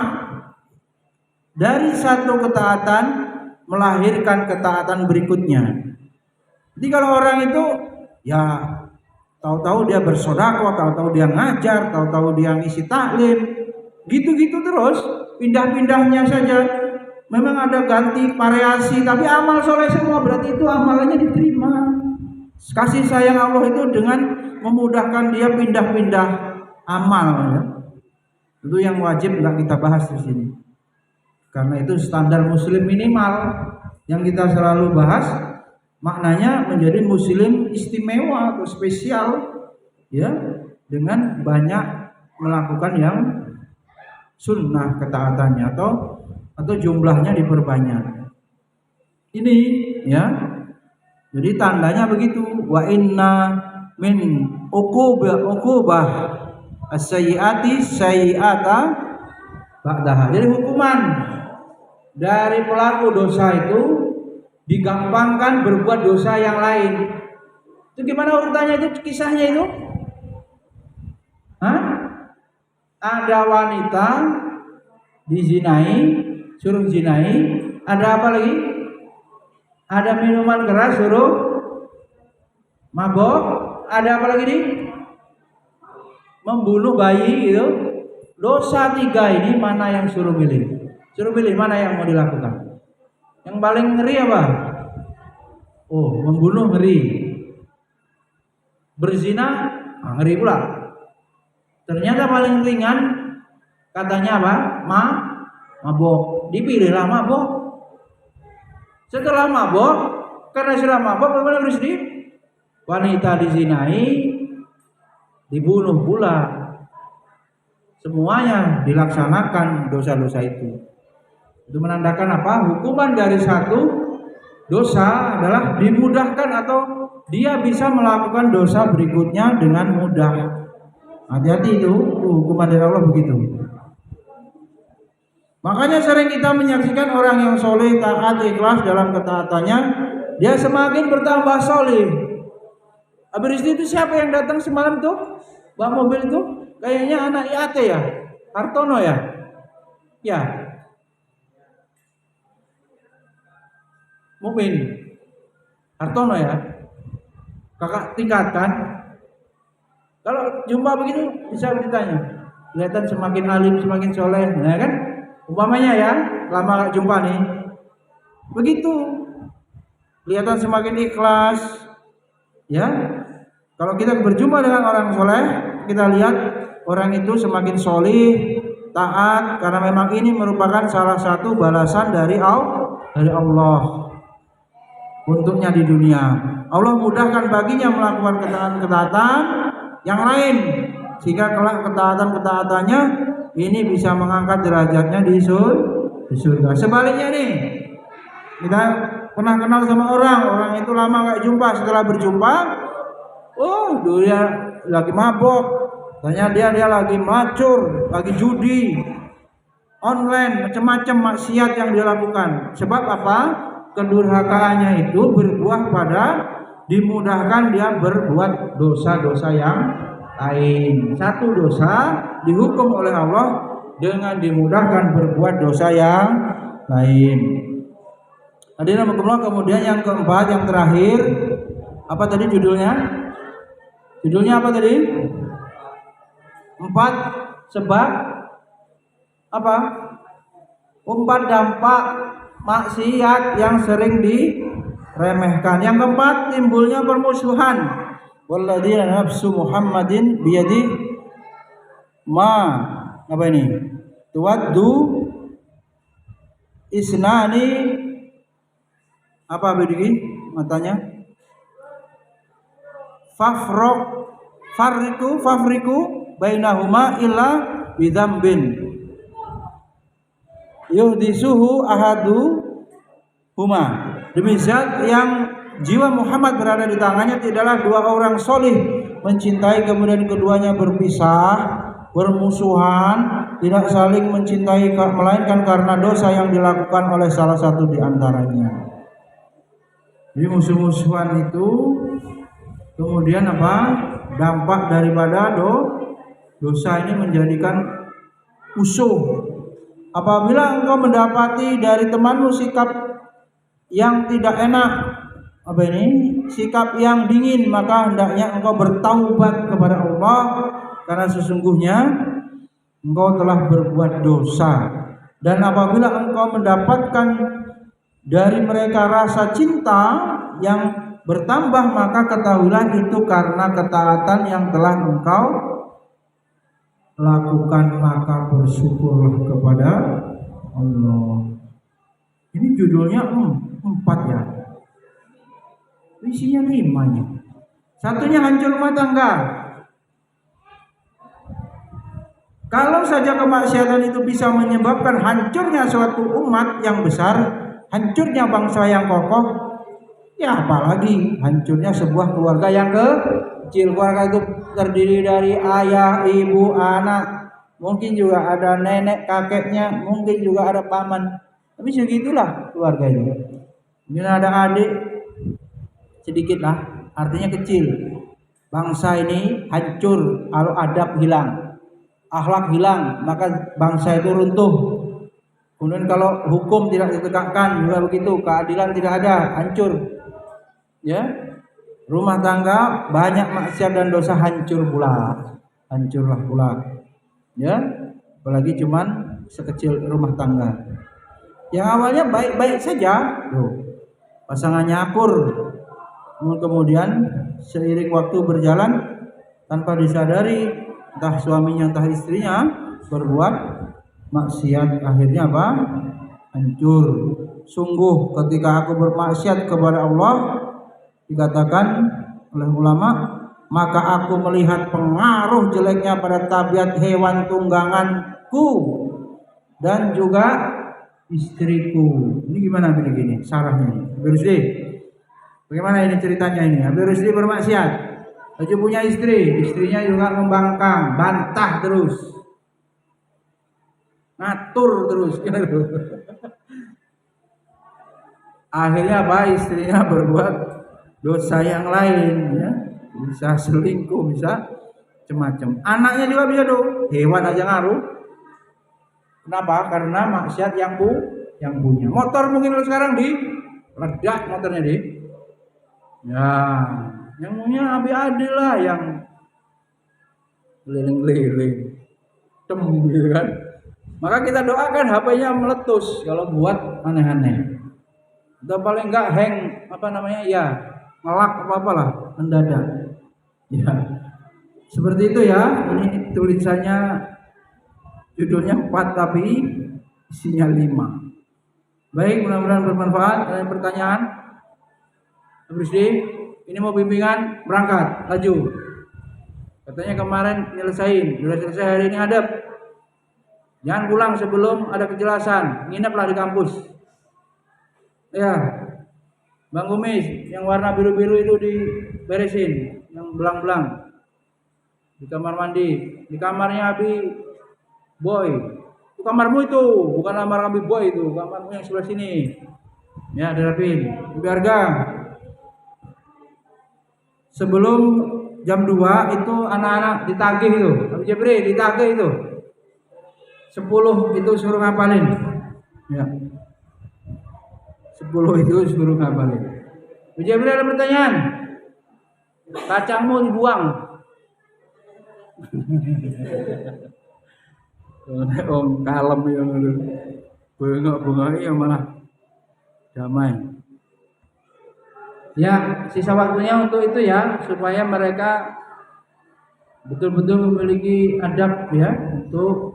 dari satu ketaatan melahirkan ketaatan berikutnya. Jadi kalau orang itu ya tahu-tahu dia bersedekah, tahu-tahu dia ngajar, tahu-tahu dia ngisi taklim, gitu-gitu terus, pindah-pindahnya saja. Memang ada ganti variasi, tapi amal soleh semua, berarti itu amalannya diterima. Kasih sayang Allah itu dengan memudahkan dia pindah-pindah amal ya. Itu yang wajib nggak kita bahas di sini. Karena itu standar muslim minimal yang kita selalu bahas, maknanya menjadi muslim istimewa atau spesial ya, dengan banyak melakukan yang sunnah ketaatannya atau jumlahnya diperbanyak. Ini ya. Jadi tandanya begitu, wa inna min uqubah as-sayyiati sayyi'ata ba'daha. Jadi hukuman dari pelaku dosa itu digampangkan berbuat dosa yang lain. Itu gimana urutannya itu, kisahnya itu? Ada wanita dizinai, suruh zinai, ada apa lagi? Ada minuman keras suruh mabok, ada apa lagi nih? Membunuh bayi itu. Dosa 3 ini mana yang suruh pilih? Suruh pilih mana yang mau dilakukan? Yang paling ngeri apa? Oh, membunuh ngeri. Berzina ngeri pula. Ternyata paling ringan katanya apa? Mabok. Dipilihlah mabok. Setelah mabok, karena sudah mabok, bagaimana harus wanita dizinai, dibunuh pula. Semuanya dilaksanakan dosa-dosa itu. Itu menandakan apa? Hukuman dari satu dosa adalah dimudahkan atau dia bisa melakukan dosa berikutnya dengan mudah. Hati-hati itu hukuman dari Allah begitu. Makanya sering kita menyaksikan orang yang soleh, taat, ikhlas dalam ketaatannya, dia semakin bertambah soleh. Habis itu siapa yang datang semalam tuh? Bawa mobil itu? Kayaknya anak IAT ya? Hartono ya? Ya. Mukmin. Hartono ya? Kakak tingkat kan? Kalau jumpa begitu bisa ditanya. Kelihatan semakin alim, semakin soleh, nah kan? Umpamanya ya, lama gak jumpa nih. Begitu. Kelihatan semakin ikhlas. Ya. Kalau kita berjumpa dengan orang soleh, kita lihat orang itu semakin solih, taat, karena memang ini merupakan salah satu balasan dari Allah untuknya di dunia. Allah mudahkan baginya melakukan ketaatan yang lain, sehingga kelak ketaatan-ketaatannya ini bisa mengangkat derajatnya di surga. Sebaliknya nih, kita pernah kenal sama orang itu lama gak jumpa, setelah berjumpa, oh dia lagi mabok, ternyata dia lagi macur, lagi judi online, macam-macam maksiat yang dia lakukan. Sebab apa? Kedurhakaannya itu berbuah pada dimudahkan dia berbuat dosa-dosa yang lain. Satu dosa dihukum oleh Allah dengan dimudahkan berbuat dosa yang lain. Hadirin kemudian yang keempat, yang terakhir, apa tadi judulnya? Judulnya apa tadi? 4 sebab apa? 4 dampak maksiat yang sering diremehkan. Yang keempat, timbulnya permusuhan. Walladzina nafsu Muhammadin biyadi ma apa ini? Tuwaddu isnani apa begini matanya? Fafriku bainahuma illa bidzambin yuhdisuhu ahadu huma. Demi zat yang jiwa Muhammad berada di tangannya, tidaklah 2 orang solih mencintai kemudian keduanya berpisah, bermusuhan, tidak saling mencintai melainkan karena dosa yang dilakukan oleh salah satu di antaranya. Jadi musuh-musuhan itu kemudian apa? Dampak daripada dosa ini menjadikan musuh. Apabila engkau mendapati dari temanmu sikap yang tidak enak, apa ini? Sikap yang dingin, maka hendaknya engkau bertaubat kepada Allah, karena sesungguhnya engkau telah berbuat dosa. Dan apabila engkau mendapatkan dari mereka rasa cinta yang bertambah, maka ketahuilah itu karena ketaatan yang telah engkau lakukan, maka bersyukurlah kepada Allah. Ini judulnya 4 ya. Isinya 5 nya. Satunya hancur rumah tangga. Kalau saja kemaksiatan itu bisa menyebabkan hancurnya suatu umat yang besar, hancurnya bangsa yang kokoh, ya apalagi hancurnya sebuah keluarga yang kecil. Keluarga itu terdiri dari ayah, ibu, anak, mungkin juga ada nenek, kakeknya, mungkin juga ada paman. Tapi segitulah keluarga itu. Mungkin ada adik, sedikit lah, artinya kecil. Bangsa ini hancur kalau adab hilang, akhlak hilang, maka bangsa itu runtuh. Kemudian kalau hukum tidak ditegakkan juga begitu, keadilan tidak ada, hancur. Ya, rumah tangga banyak maksiat dan dosa, hancurlah pula. Ya, apalagi cuman sekecil rumah tangga. Yang awalnya baik-baik saja, pasangannya akur, kemudian seiring waktu berjalan tanpa disadari, entah suaminya entah istrinya berbuat maksiat, akhirnya apa? Hancur. Sungguh ketika aku bermaksiat kepada Allah, dikatakan oleh ulama, maka aku melihat pengaruh jeleknya pada tabiat hewan tungganganku dan juga istriku. Ini gimana begini sarahnya ini? Habib Rusdi, bagaimana ini ceritanya ini? Habib Rusdi bermaksiat, Habib punya istri, istrinya juga membangkang, bantah terus. ngatur terus gitu. Akhirnya apa? Istrinya berbuat dosa yang lain ya, bisa selingkuh, bisa macam-macam. Anaknya juga bisa dong, hewan aja ngaruh. Kenapa? Karena maksiat yang punya. Motor mungkin kalau sekarang ledak motornya ya, yang punya Abi Adil lah yang keliling-keliling, gitu kan. Maka kita doakan HP-nya meletus kalau buat aneh-aneh. Atau paling enggak hang ya ngelak apa-apalah mendadak. Ya. Seperti itu ya. Ini tulisannya judulnya 4 tapi isinya 5. Baik, mudah-mudahan bermanfaat. Ada pertanyaan? Habis ini mau bimbingan berangkat, laju. Katanya kemarin nyelesain, sudah selesai hari ini hadap. Jangan pulang sebelum ada kejelasan, ngineplah di kampus. Ya, Bang Kumis, yang warna biru-biru itu diberesin, yang belang-belang di kamar mandi, di kamarnya Abi Boy. Itu kamarmu itu, bukan kamar Abi Boy itu, kamarmu yang sebelah sini. Ya, dirapin. Harga. Sebelum jam 2 itu anak-anak ditagih itu, Abi Jebri ditagih itu. 10 itu suruh ngapalin. Ya. 10 itu suruh ngapalin. Abi Jebri ada pertanyaan? Kacangmu dibuang. Om kalem ya ngono. Bengok-bengok ya malah damai. Ya, sisa waktunya untuk itu ya, supaya mereka betul-betul memiliki adab ya untuk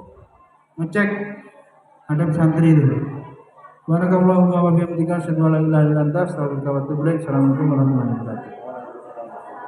ngecek adab santri itu. Barakallahu wa bihamdika asyhadu an la ilaha illa anta astaghfiruka wa atubu ilaik. Assalamualaikum warahmatullahi wabarakatuh.